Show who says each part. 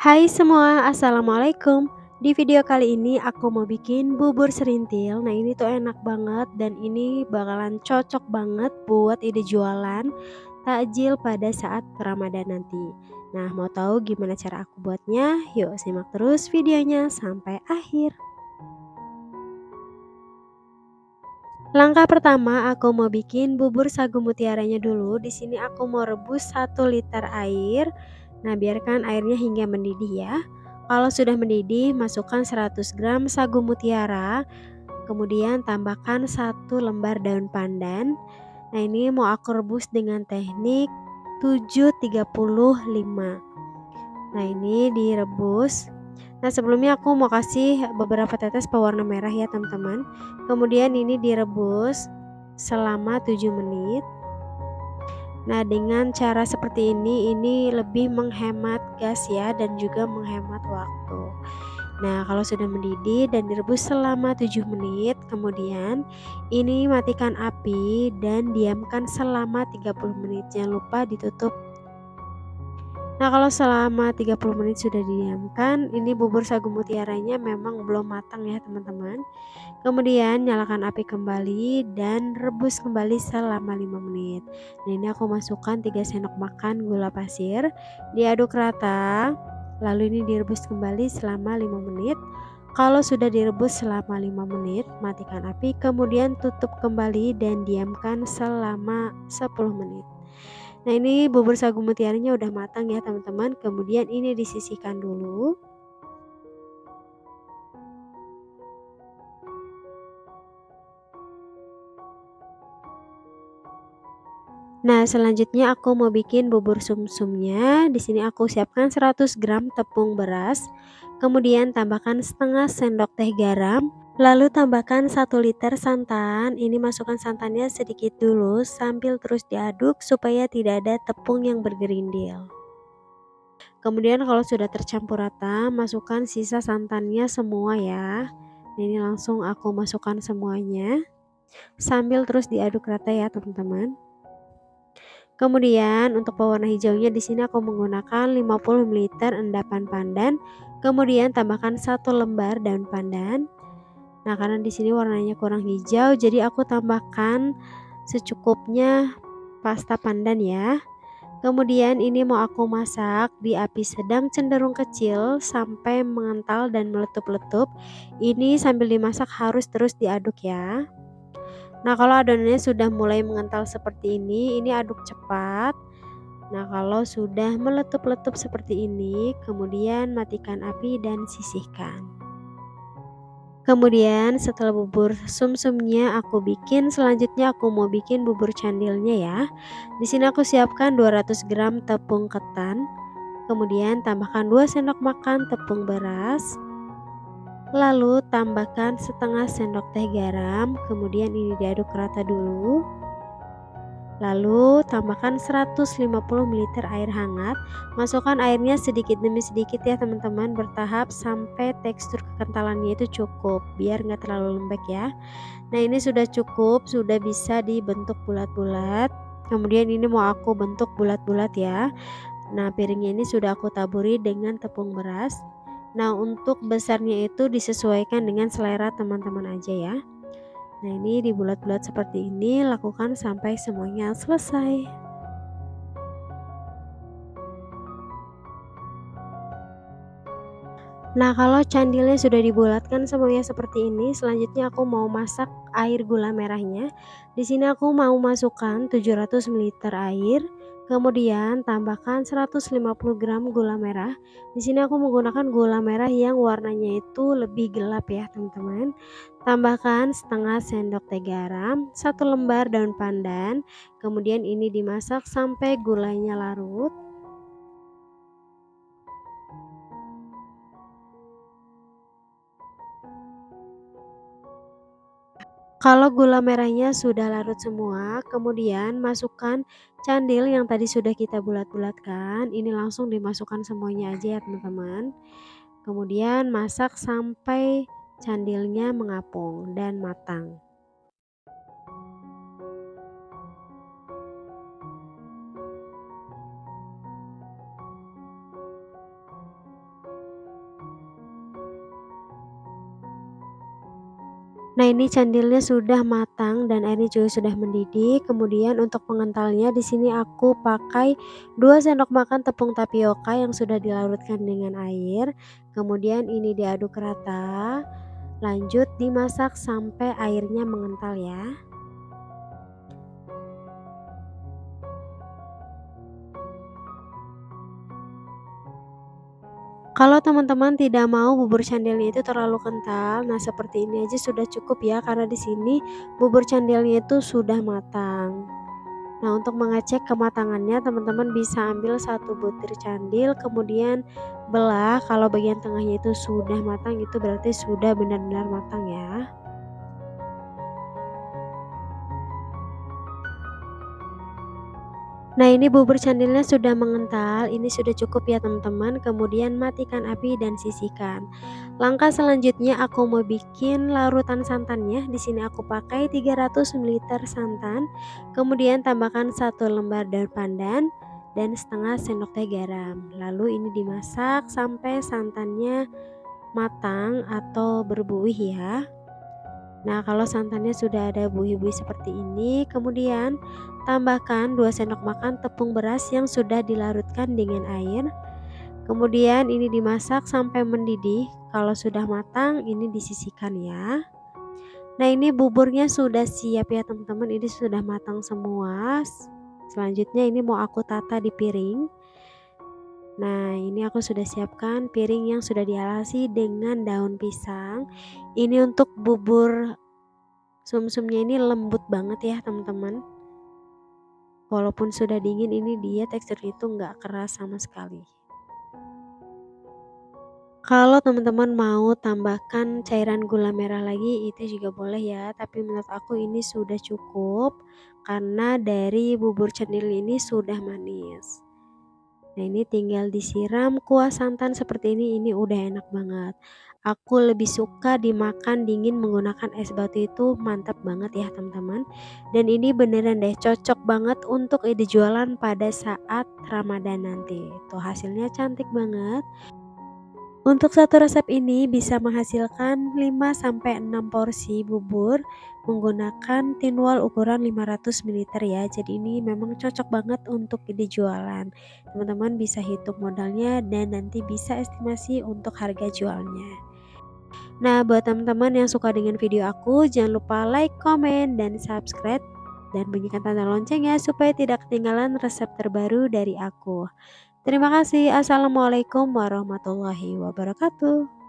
Speaker 1: Hai semua, assalamualaikum. Di video kali ini aku mau bikin bubur serintil. Nah ini tuh enak banget dan ini bakalan cocok banget buat ide jualan takjil pada saat Ramadan nanti. Nah mau tahu gimana cara aku buatnya? Yuk simak terus videonya sampai akhir. Langkah pertama aku mau bikin bubur sagu mutiaranya dulu. Di sini aku mau rebus 1 liter air. Nah, biarkan airnya hingga mendidih ya. Kalau sudah mendidih, masukkan 100 gram sagu mutiara, kemudian tambahkan 1 lembar daun pandan. Nah, ini mau aku rebus dengan teknik 7:35. Nah, ini direbus. Nah, sebelumnya aku mau kasih beberapa tetes pewarna merah ya, teman-teman. Kemudian ini direbus selama 7 menit. Nah, dengan cara seperti ini lebih menghemat gas ya dan juga menghemat waktu. Nah, kalau sudah mendidih dan direbus selama 7 menit, kemudian ini matikan api dan diamkan selama 30 menit. Jangan lupa ditutup. Nah, kalau selama 30 menit sudah didiamkan, ini bubur sagu mutiaranya memang belum matang ya, teman-teman. Kemudian nyalakan api kembali dan rebus kembali selama 5 menit. Nah, ini aku masukkan 3 sendok makan gula pasir, diaduk rata. Lalu ini direbus kembali selama 5 menit. Kalau sudah direbus selama 5 menit, matikan api, kemudian tutup kembali dan diamkan selama 10 menit. Nah, ini bubur sagu mutiaranya udah matang ya, teman-teman. Kemudian ini disisihkan dulu. Nah, selanjutnya aku mau bikin bubur sumsumnya. Di sini aku siapkan 100 gram tepung beras, kemudian tambahkan setengah sendok teh garam, lalu tambahkan 1 liter santan. Ini masukkan santannya sedikit dulu sambil terus diaduk supaya tidak ada tepung yang bergerindil. Kemudian kalau sudah tercampur rata, masukkan sisa santannya semua ya. Ini langsung aku masukkan semuanya sambil terus diaduk rata ya, teman-teman. Kemudian untuk pewarna hijaunya di sini aku menggunakan 50 ml endapan pandan, kemudian tambahkan 1 lembar daun pandan. Nah, karena di sini warnanya kurang hijau, jadi aku tambahkan secukupnya pasta pandan ya. Kemudian ini mau aku masak di api sedang cenderung kecil sampai mengental dan meletup-letup. Ini sambil dimasak harus terus diaduk ya. Nah, kalau adonannya sudah mulai mengental seperti ini aduk cepat. Nah, kalau sudah meletup-letup seperti ini, kemudian matikan api dan sisihkan. Kemudian setelah bubur sumsumnya aku bikin, selanjutnya aku mau bikin bubur candilnya ya. Di sini aku siapkan 200 gram tepung ketan, kemudian tambahkan 2 sendok makan tepung beras, lalu tambahkan setengah sendok teh garam, kemudian ini diaduk rata dulu. Lalu tambahkan 150 ml air hangat. Masukkan airnya sedikit demi sedikit ya, teman-teman, bertahap sampai tekstur kekentalannya itu cukup, biar nggak terlalu lembek ya. Nah, ini sudah cukup, sudah bisa dibentuk bulat-bulat. Kemudian ini mau aku bentuk bulat-bulat ya. Nah, piringnya ini sudah aku taburi dengan tepung beras. Nah, untuk besarnya itu disesuaikan dengan selera teman-teman aja ya. Nah, ini dibulat-bulat seperti ini, lakukan sampai semuanya selesai. Nah, kalau candilnya sudah dibulatkan semuanya seperti ini, selanjutnya aku mau masak air gula merahnya. Di sini aku mau masukkan 700 ml air, kemudian tambahkan 150 gram gula merah. Di sini aku menggunakan gula merah yang warnanya itu lebih gelap ya, teman-teman. Tambahkan setengah sendok teh garam, 1 lembar daun pandan, kemudian ini dimasak sampai gulanya larut. Kalau gula merahnya sudah larut semua, kemudian masukkan candil yang tadi sudah kita bulat-bulatkan. Ini langsung dimasukkan semuanya aja ya, teman-teman. Kemudian masak sampai candilnya mengapung dan matang. Nah, ini candilnya sudah matang dan airnya juga sudah mendidih. Kemudian untuk pengentalnya di sini aku pakai 2 sendok makan tepung tapioka yang sudah dilarutkan dengan air. Kemudian ini diaduk rata. Lanjut dimasak sampai airnya mengental ya. Kalau teman-teman tidak mau bubur candilnya itu terlalu kental, nah seperti ini aja sudah cukup ya karena di sini bubur candilnya itu sudah matang. Nah, untuk mengecek kematangannya teman-teman bisa ambil satu butir candil kemudian belah, kalau bagian tengahnya itu sudah matang itu berarti sudah benar-benar matang ya. Nah, ini bubur candilnya sudah mengental, ini sudah cukup ya teman-teman. Kemudian matikan api dan sisihkan. Langkah selanjutnya aku mau bikin larutan santannya. Di sini aku pakai 300 ml santan. Kemudian tambahkan 1 lembar daun pandan dan setengah sendok teh garam. Lalu ini dimasak sampai santannya matang atau berbuih ya. Nah, kalau santannya sudah ada buih-buih seperti ini, kemudian tambahkan 2 sendok makan tepung beras yang sudah dilarutkan dengan air. Kemudian ini dimasak sampai mendidih. Kalau sudah matang, ini disisihkan ya. Nah, ini buburnya sudah siap ya teman-teman. Ini sudah matang semua. Selanjutnya ini mau aku tata di piring. Nah, ini aku sudah siapkan piring yang sudah dialasi dengan daun pisang. Ini untuk bubur sumsumnya ini lembut banget ya teman-teman. Walaupun sudah dingin ini dia tekstur itu nggak keras sama sekali. Kalau teman-teman mau tambahkan cairan gula merah lagi itu juga boleh ya. Tapi menurut aku ini sudah cukup karena dari bubur cendil ini sudah manis. Nah, ini tinggal disiram kuah santan seperti ini udah enak banget. Aku lebih suka dimakan dingin menggunakan es batu, itu mantap banget ya teman-teman. Dan ini beneran deh cocok banget untuk dijualan pada saat Ramadan nanti. Tuh hasilnya cantik banget. Untuk satu resep ini bisa menghasilkan 5 sampai 6 porsi bubur menggunakan tin wol ukuran 500 ml ya. Jadi ini memang cocok banget untuk dijualan. Teman-teman bisa hitung modalnya dan nanti bisa estimasi untuk harga jualnya. Nah, buat teman-teman yang suka dengan video aku, jangan lupa like, komen, dan subscribe dan bunyikan tanda loncengnya supaya tidak ketinggalan resep terbaru dari aku. Terima kasih. Assalamualaikum warahmatullahi wabarakatuh.